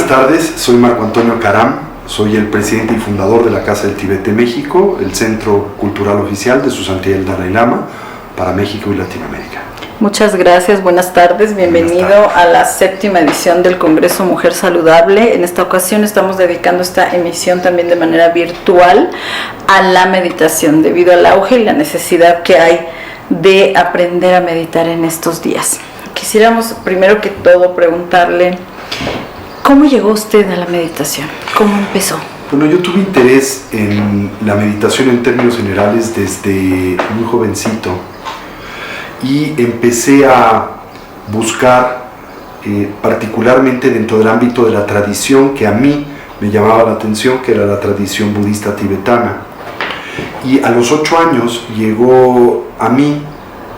tardes, soy Marco Antonio Caram, soy el presidente y fundador de la Casa del Tíbet de México, el centro cultural oficial de Su Santidad el Dalai Lama para México y Latinoamérica. Muchas gracias, buenas tardes, bienvenido a la 7ª edición del Congreso Mujer Saludable. En esta ocasión estamos dedicando esta emisión también de manera virtual a la meditación, debido al auge y la necesidad que hay de aprender a meditar en estos días. Quisiéramos primero que todo preguntarle, ¿cómo llegó usted a la meditación? ¿Cómo empezó? Bueno, yo tuve interés en la meditación en términos generales desde muy jovencito y empecé a buscar particularmente dentro del ámbito de la tradición que a mí me llamaba la atención, que era la tradición budista tibetana. Y a los 8 años llegó a mí,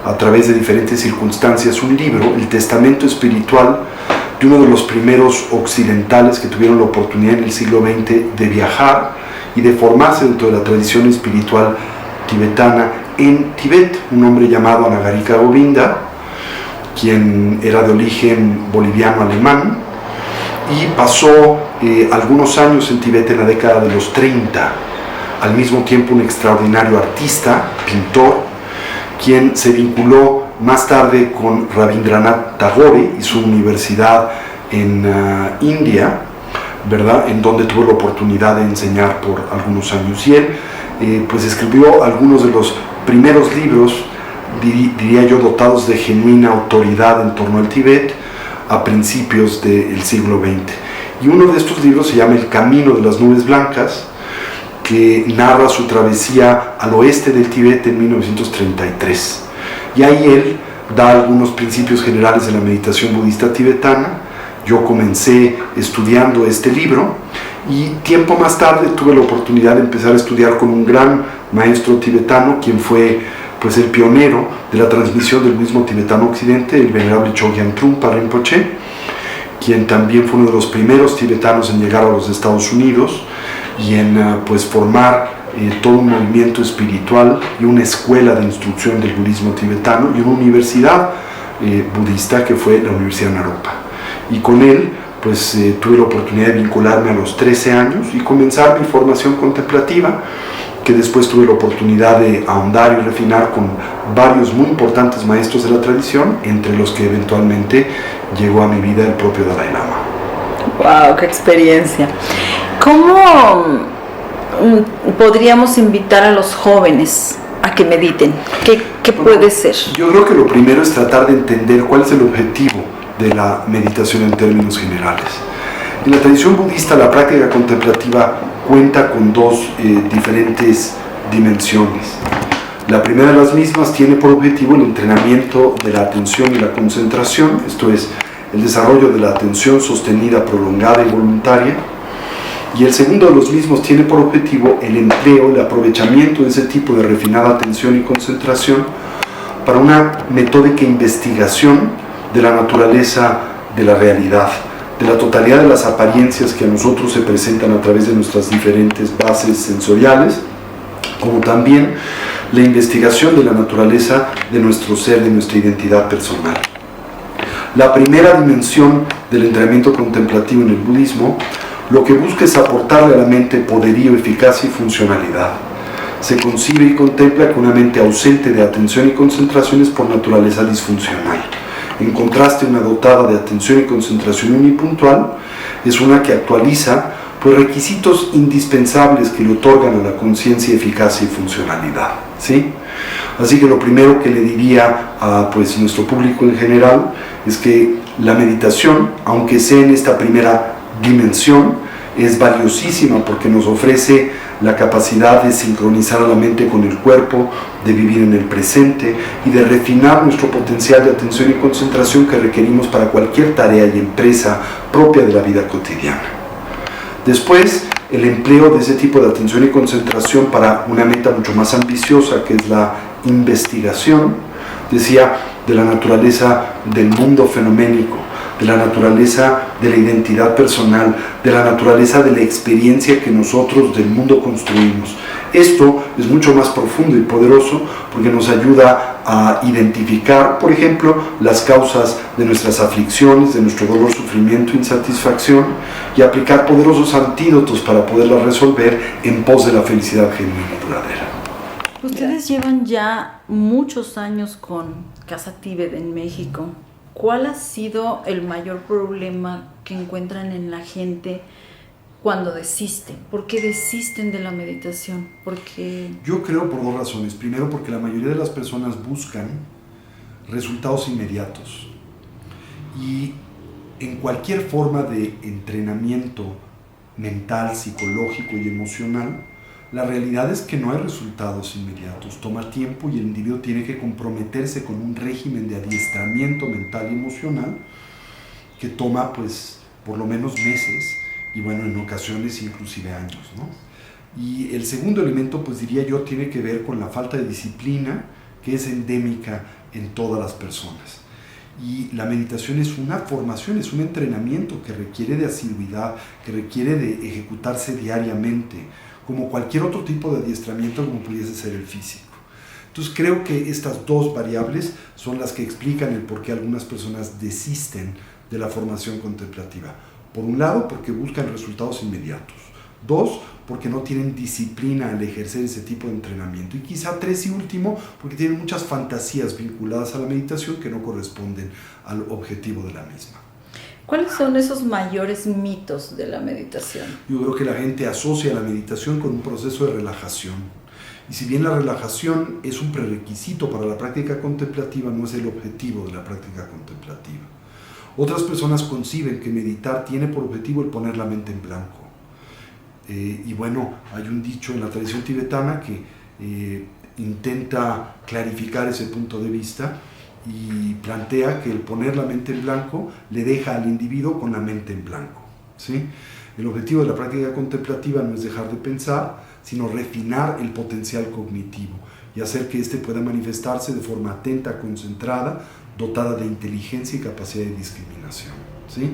a través de diferentes circunstancias, un libro, El Testamento Espiritual, de uno de los primeros occidentales que tuvieron la oportunidad en el siglo XX de viajar y de formarse dentro de la tradición espiritual tibetana en Tibet, un hombre llamado Anagarika Govinda, quien era de origen boliviano-alemán y pasó algunos años en Tibet en la década de los 30, al mismo tiempo un extraordinario artista, pintor, quien se vinculó más tarde con Rabindranath Tagore y su universidad en India, ¿verdad?, en donde tuvo la oportunidad de enseñar por algunos años. Y él pues escribió algunos de los primeros libros, diría yo, dotados de genuina autoridad en torno al Tíbet a principios del siglo XX. Y uno de estos libros se llama El Camino de las Nubes Blancas, que narra su travesía al oeste del Tíbet en 1933. Y ahí él da algunos principios generales de la meditación budista tibetana. Yo comencé estudiando este libro y tiempo más tarde tuve la oportunidad de empezar a estudiar con un gran maestro tibetano, quien fue pues el pionero de la transmisión del budismo tibetano a Occidente, el venerable Chogyam Trungpa Rinpoche, quien también fue uno de los primeros tibetanos en llegar a los Estados Unidos y en pues formar todo un movimiento espiritual y una escuela de instrucción del budismo tibetano y una universidad budista que fue la Universidad Naropa. Y con él pues tuve la oportunidad de vincularme a los 13 años y comenzar mi formación contemplativa, que después tuve la oportunidad de ahondar y refinar con varios muy importantes maestros de la tradición, entre los que eventualmente llegó a mi vida el propio Dalai Lama. ¡Wow! ¡Qué experiencia! ¿Cómo podríamos invitar a los jóvenes a que mediten? ¿Qué puede ser? Yo creo que lo primero es tratar de entender cuál es el objetivo de la meditación en términos generales. En la tradición budista, la práctica contemplativa cuenta con dos diferentes dimensiones. La primera de las mismas tiene por objetivo el entrenamiento de la atención y la concentración, esto es, el desarrollo de la atención sostenida, prolongada y voluntaria. Y el segundo de los mismos tiene por objetivo el empleo, el aprovechamiento de ese tipo de refinada atención y concentración para una metódica investigación de la naturaleza de la realidad, de la totalidad de las apariencias que a nosotros se presentan a través de nuestras diferentes bases sensoriales, como también la investigación de la naturaleza de nuestro ser, de nuestra identidad personal. La primera dimensión del entrenamiento contemplativo en el budismo lo que busca es aportarle a la mente poderío, eficacia y funcionalidad. Se concibe y contempla que una mente ausente de atención y concentración es por naturaleza disfuncional. En contraste, una dotada de atención y concentración unipuntual es una que actualiza pues, requisitos indispensables que le otorgan a la conciencia eficacia y funcionalidad, ¿sí? Así que lo primero que le diría a pues, nuestro público en general es que la meditación, aunque sea en esta primera dimensión, es valiosísima porque nos ofrece la capacidad de sincronizar a la mente con el cuerpo, de vivir en el presente y de refinar nuestro potencial de atención y concentración que requerimos para cualquier tarea y empresa propia de la vida cotidiana. Después, el empleo de ese tipo de atención y concentración para una meta mucho más ambiciosa, que es la investigación, decía, de la naturaleza del mundo fenoménico, de la naturaleza de la identidad personal, de la naturaleza de la experiencia que nosotros del mundo construimos. Esto es mucho más profundo y poderoso porque nos ayuda a identificar, por ejemplo, las causas de nuestras aflicciones, de nuestro dolor, sufrimiento, insatisfacción, y aplicar poderosos antídotos para poderlas resolver en pos de la felicidad genuina y duradera. Ustedes llevan ya muchos años con Casa Tíbet en México. ¿Cuál ha sido el mayor problema que encuentran en la gente cuando desisten? ¿Por qué desisten de la meditación? Porque yo creo por dos razones. Primero, porque la mayoría de las personas buscan resultados inmediatos. Y en cualquier forma de entrenamiento mental, psicológico y emocional, la realidad es que no hay resultados inmediatos. Toma tiempo y el individuo tiene que comprometerse con un régimen de adiestramiento mental y emocional que toma, pues, por lo menos meses y, bueno, en ocasiones inclusive años, ¿no? Y el segundo elemento, pues diría yo, tiene que ver con la falta de disciplina que es endémica en todas las personas. Y la meditación es una formación, es un entrenamiento que requiere de asiduidad, que requiere de ejecutarse diariamente, como cualquier otro tipo de adiestramiento como pudiese ser el físico. Entonces creo que estas dos variables son las que explican el por qué algunas personas desisten de la formación contemplativa. Por un lado, porque buscan resultados inmediatos. Dos, porque no tienen disciplina al ejercer ese tipo de entrenamiento. Y quizá tres y último, porque tienen muchas fantasías vinculadas a la meditación que no corresponden al objetivo de la misma. ¿cuáles son esos mayores mitos de la meditación? Yo creo que la gente asocia la meditación con un proceso de relajación. Y si bien la relajación es un prerequisito para la práctica contemplativa, no es el objetivo de la práctica contemplativa. Otras personas conciben que meditar tiene por objetivo el poner la mente en blanco. Y bueno, hay un dicho en la tradición tibetana que intenta clarificar ese punto de vista y plantea que el poner la mente en blanco le deja al individuo con la mente en blanco, ¿sí? El objetivo de la práctica contemplativa no es dejar de pensar, sino refinar el potencial cognitivo y hacer que éste pueda manifestarse de forma atenta, concentrada, dotada de inteligencia y capacidad de discriminación, ¿sí?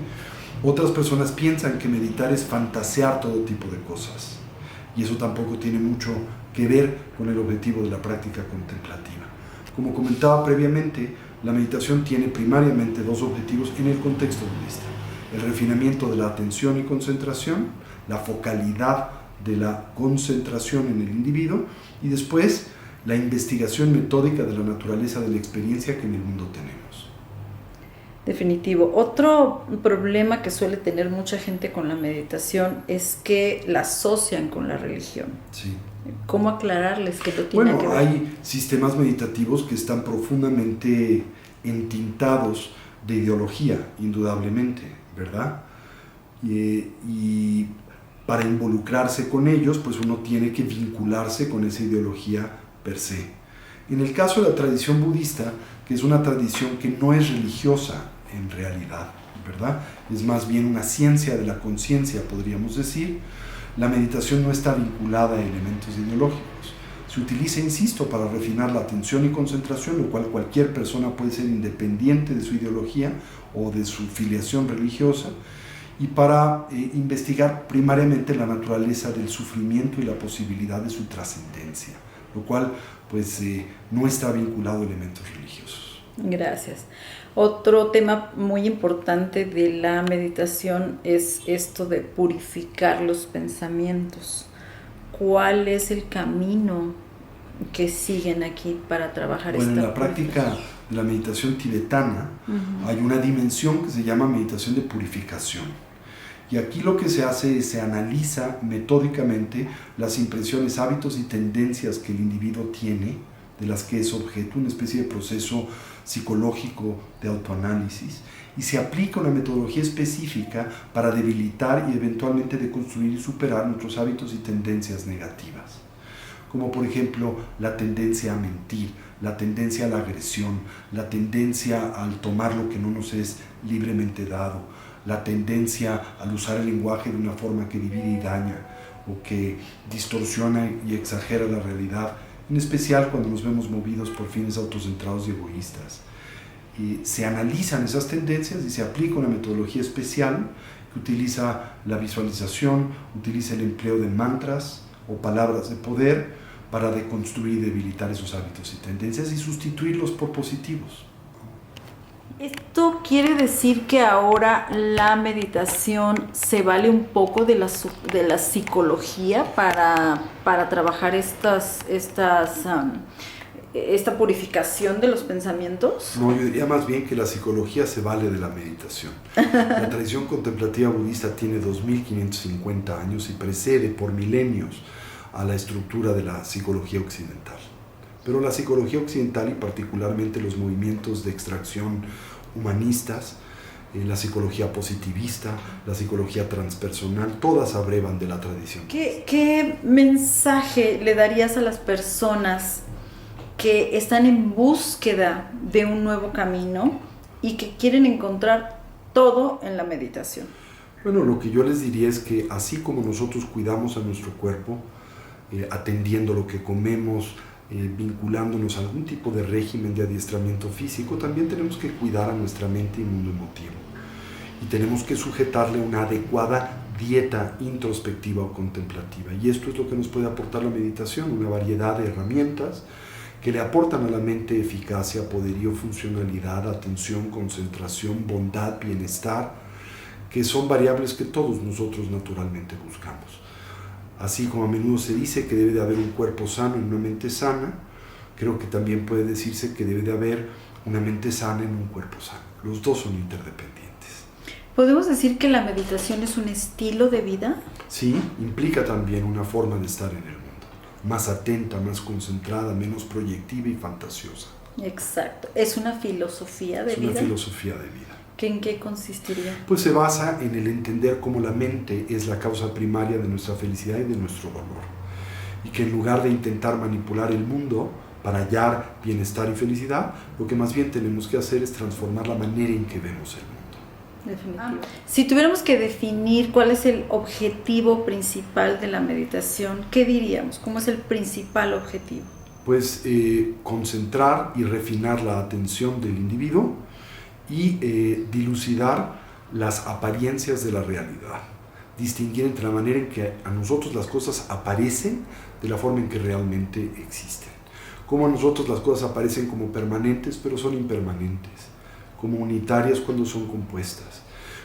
Otras personas piensan que meditar es fantasear todo tipo de cosas, y eso tampoco tiene mucho que ver con el objetivo de la práctica contemplativa. Como comentaba previamente, la meditación tiene primariamente dos objetivos en el contexto budista: el refinamiento de la atención y concentración, la focalidad de la concentración en el individuo, y después la investigación metódica de la naturaleza de la experiencia que en el mundo tenemos. Definitivo. Otro problema que suele tener mucha gente con la meditación es que la asocian con la religión. Sí. ¿Cómo aclararles que lo tienen que ver? Hay sistemas meditativos que están profundamente entintados de ideología, indudablemente, ¿verdad? Y para involucrarse con ellos, pues uno tiene que vincularse con esa ideología per se. En el caso de la tradición budista, que es una tradición que no es religiosa en realidad, ¿verdad? Es más bien una ciencia de la conciencia, podríamos decir. La meditación no está vinculada a elementos ideológicos. Se utiliza, insisto, para refinar la atención y concentración, lo cual cualquier persona puede ser independiente de su ideología o de su filiación religiosa, y para investigar primariamente la naturaleza del sufrimiento y la posibilidad de su trascendencia, lo cual pues no está vinculado a elementos religiosos. Gracias. Otro tema muy importante de la meditación es esto de purificar los pensamientos. ¿Cuál es el camino que siguen aquí para trabajar esta Bueno, en la práctica de la meditación tibetana hay una dimensión que se llama meditación de purificación. Y aquí lo que se hace es se analiza metódicamente las impresiones, hábitos y tendencias que el individuo tiene, de las que es objeto, una especie de proceso psicológico de autoanálisis, y se aplica una metodología específica para debilitar y eventualmente deconstruir y superar nuestros hábitos y tendencias negativas, como por ejemplo la tendencia a mentir, la tendencia a la agresión, la tendencia al tomar lo que no nos es libremente dado, la tendencia al usar el lenguaje de una forma que divide y daña o que distorsiona y exagera la realidad, en especial cuando nos vemos movidos por fines autocentrados y egoístas. se analizan esas tendencias y se aplica una metodología especial que utiliza la visualización, utiliza el empleo de mantras o palabras de poder para deconstruir y debilitar esos hábitos y tendencias y sustituirlos por positivos. ¿Esto quiere decir que ahora la meditación se vale un poco de la psicología para trabajar esta purificación de los pensamientos? No, yo diría más bien que la psicología se vale de la meditación. La tradición contemplativa budista tiene 2550 años y precede por milenios a la estructura de la psicología occidental. Pero la psicología occidental y particularmente los movimientos de extracción humanistas, la psicología positivista, la psicología transpersonal, todas abrevan de la tradición. ¿Qué mensaje le darías a las personas que están en búsqueda de un nuevo camino y que quieren encontrar todo en la meditación? Bueno, lo que yo les diría es que así como nosotros cuidamos a nuestro cuerpo, atendiendo lo que comemos, vinculándonos a algún tipo de régimen de adiestramiento físico, también tenemos que cuidar a nuestra mente y mundo emotivo. Y tenemos que sujetarle una adecuada dieta introspectiva o contemplativa. Y esto es lo que nos puede aportar la meditación, una variedad de herramientas que le aportan a la mente eficacia, poderío, funcionalidad, atención, concentración, bondad, bienestar, que son variables que todos nosotros naturalmente buscamos. Así como a menudo se dice que debe de haber un cuerpo sano y una mente sana, creo que también puede decirse que debe de haber una mente sana en un cuerpo sano. Los dos son interdependientes. ¿Podemos decir que la meditación es un estilo de vida? Sí, implica también una forma de estar en el mundo, más atenta, más concentrada, menos proyectiva y fantasiosa. Exacto. ¿Es una filosofía de vida? Es una filosofía de vida. ¿En qué consistiría? Pues se basa en el entender cómo la mente es la causa primaria de nuestra felicidad y de nuestro dolor. Y que en lugar de intentar manipular el mundo para hallar bienestar y felicidad, lo que más bien tenemos que hacer es transformar la manera en que vemos el mundo. Definitivo. Si tuviéramos que definir cuál es el objetivo principal de la meditación, ¿qué diríamos? ¿Cómo es el principal objetivo? Pues concentrar y refinar la atención del individuo y dilucidar las apariencias de la realidad, distinguir entre la manera en que a nosotros las cosas aparecen de la forma en que realmente existen, cómo a nosotros las cosas aparecen como permanentes pero son impermanentes, como unitarias cuando son compuestas,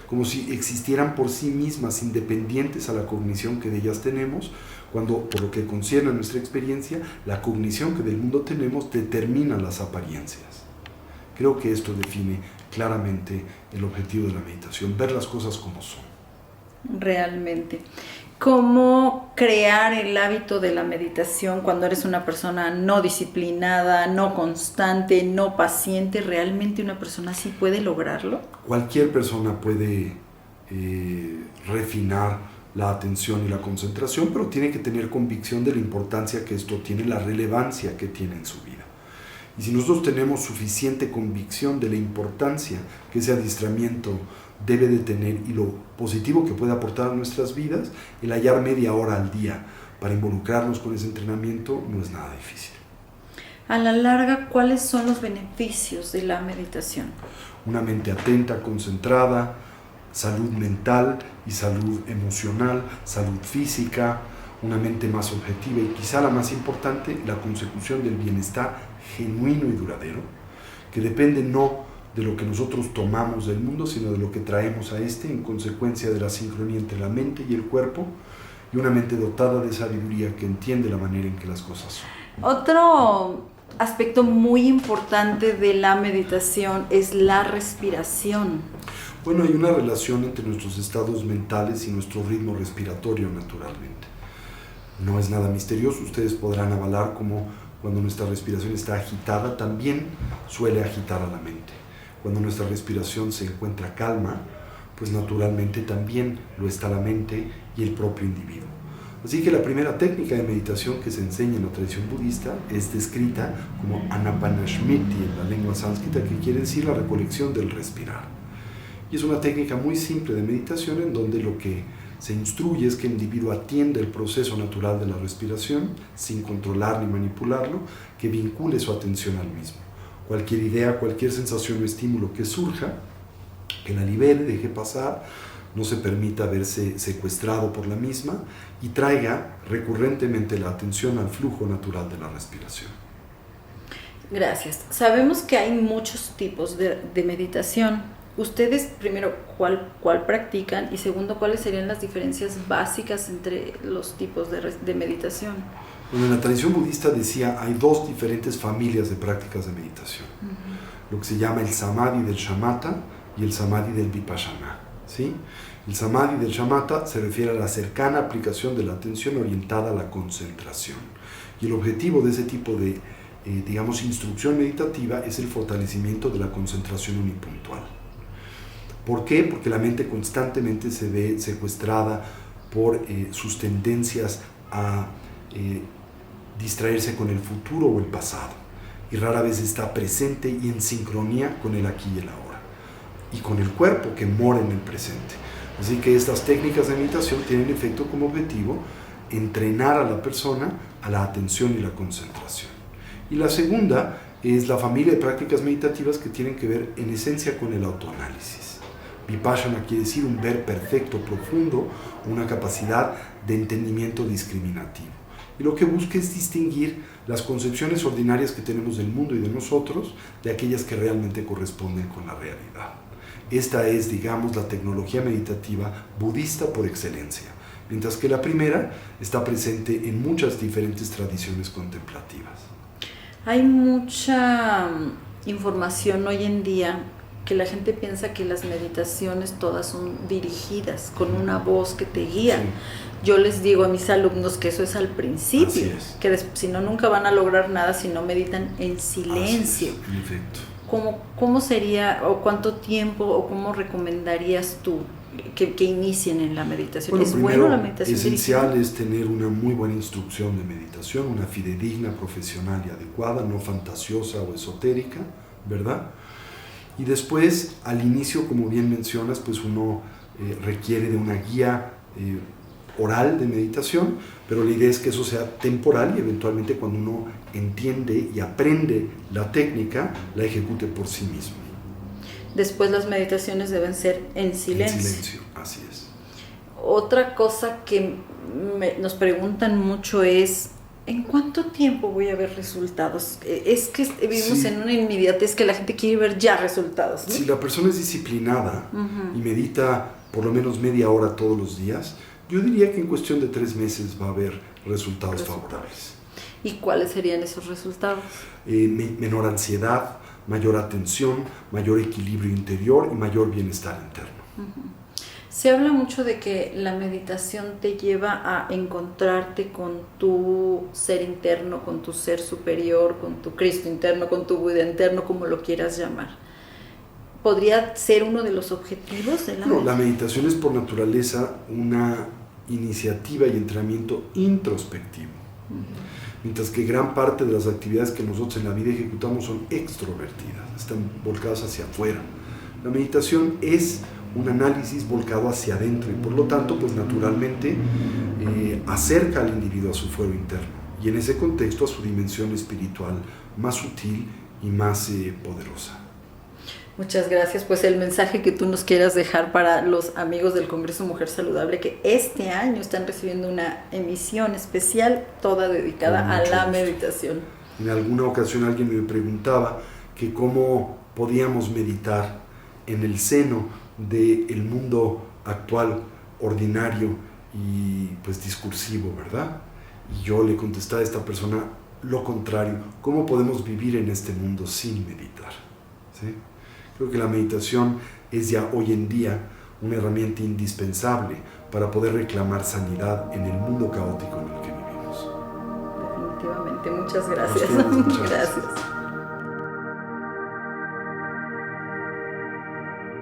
como si existieran por sí mismas independientes a la cognición que de ellas tenemos, cuando por lo que concierne a nuestra experiencia, la cognición que del mundo tenemos determina las apariencias. Creo que esto define claramente el objetivo de la meditación, ver las cosas como son. Realmente. ¿Cómo crear el hábito de la meditación cuando eres una persona no disciplinada, no constante, no paciente? ¿Realmente una persona así puede lograrlo? Cualquier persona puede refinar la atención y la concentración, pero tiene que tener convicción de la importancia que esto tiene, la relevancia que tiene en su vida. Y si nosotros tenemos suficiente convicción de la importancia que ese adiestramiento debe de tener y lo positivo que puede aportar a nuestras vidas, el hallar media hora al día para involucrarnos con ese entrenamiento no es nada difícil. A la larga, ¿cuáles son los beneficios de la meditación? Una mente atenta, concentrada, salud mental y salud emocional, salud física, una mente más objetiva y quizá la más importante, la consecución del bienestar genuino y duradero, que depende no de lo que nosotros tomamos del mundo, sino de lo que traemos a este en consecuencia de la sincronía entre la mente y el cuerpo, y una mente dotada de sabiduría que entiende la manera en que las cosas son. Otro aspecto muy importante de la meditación es la respiración. Bueno, hay una relación entre nuestros estados mentales y nuestro ritmo respiratorio naturalmente. No es nada misterioso, ustedes podrán avalar como cuando nuestra respiración está agitada, también suele agitar a la mente. Cuando nuestra respiración se encuentra calma, pues naturalmente también lo está la mente y el propio individuo. Así que la primera técnica de meditación que se enseña en la tradición budista es descrita como anapanasmriti en la lengua sánscrita, que quiere decir la recolección del respirar. Y es una técnica muy simple de meditación en donde lo que se instruye es que el individuo atienda el proceso natural de la respiración sin controlar ni manipularlo, que vincule su atención al mismo. cualquier idea, cualquier sensación o estímulo que surja, que la libere, deje pasar, no se permita verse secuestrado por la misma y traiga recurrentemente la atención al flujo natural de la respiración. Gracias. Sabemos que hay muchos tipos de meditación. Ustedes, primero, ¿cuál practican? Y segundo, ¿cuáles serían las diferencias básicas entre los tipos de meditación? Bueno, en la tradición budista decía, hay dos diferentes familias de prácticas de meditación. Lo que se llama el samadhi del shamatha y el samadhi del vipassana, ¿sí? El samadhi del shamatha se refiere a la cercana aplicación de la atención orientada a la concentración. Y el objetivo de ese tipo de, instrucción meditativa es el fortalecimiento de la concentración unipuntual. ¿Por qué? Porque la mente constantemente se ve secuestrada por sus tendencias a distraerse con el futuro o el pasado. Y rara vez está presente y en sincronía con el aquí y el ahora. Y con el cuerpo que mora en el presente. Así que estas técnicas de meditación tienen efecto como objetivo entrenar a la persona a la atención y la concentración. Y la segunda es la familia de prácticas meditativas que tienen que ver en esencia con el autoanálisis. Vipassana quiere decir un ver perfecto, profundo, una capacidad de entendimiento discriminativo. Y lo que busca es distinguir las concepciones ordinarias que tenemos del mundo y de nosotros de aquellas que realmente corresponden con la realidad. Esta es, digamos, la tecnología meditativa budista por excelencia, mientras que la primera está presente en muchas diferentes tradiciones contemplativas. Hay mucha información hoy en día que la gente piensa que las meditaciones todas son dirigidas con una voz que te guía. Sí. Yo les digo a mis alumnos que eso es al principio, que si no nunca van a lograr nada si no meditan en silencio. Así es, en efecto. ¿Cómo sería o cuánto tiempo o cómo recomendarías tú que inicien en la meditación? Bueno, ¿Es primero, bueno la meditación esencial dirigida? Es tener una muy buena instrucción de meditación, una fidedigna, profesional y adecuada, no fantasiosa o esotérica, ¿verdad? Y después, al inicio, como bien mencionas, pues uno requiere de una guía oral de meditación, pero la idea es que eso sea temporal y eventualmente cuando uno entiende y aprende la técnica, la ejecute por sí mismo. Después las meditaciones deben ser en silencio. En silencio, así es. Otra cosa que nos preguntan mucho es, ¿en cuánto tiempo voy a ver resultados? Es que vivimos en una inmediatez que la gente quiere ver ya resultados, ¿no? Si la persona es disciplinada y medita por lo menos media hora todos los días, yo diría que en cuestión de 3 meses va a haber resultados favorables. ¿Y cuáles serían esos resultados? Menor ansiedad, mayor atención, mayor equilibrio interior y mayor bienestar interno. Se habla mucho de que la meditación te lleva a encontrarte con tu ser interno, con tu ser superior, con tu Cristo interno, con tu Buda interno, como lo quieras llamar. ¿Podría ser uno de los objetivos de la meditación? No, la meditación es por naturaleza una iniciativa y entrenamiento introspectivo. Mientras que gran parte de las actividades que nosotros en la vida ejecutamos son extrovertidas, están volcadas hacia afuera. La meditación es un análisis volcado hacia adentro y por lo tanto, pues naturalmente acerca al individuo a su fuero interno y en ese contexto a su dimensión espiritual más sutil y más poderosa. Muchas gracias. Pues el mensaje que tú nos quieras dejar para los amigos del Congreso Mujer Saludable, que este año están recibiendo una emisión especial toda dedicada a la meditación. En alguna ocasión alguien me preguntaba que cómo podíamos meditar en el seno del mundo actual, ordinario y pues discursivo, ¿verdad? Y yo le contestaba a esta persona lo contrario, ¿cómo podemos vivir en este mundo sin meditar? ¿Sí? Creo que la meditación es ya hoy en día una herramienta indispensable para poder reclamar sanidad en el mundo caótico en el que vivimos. Definitivamente, muchas gracias. Muchas gracias. Gracias.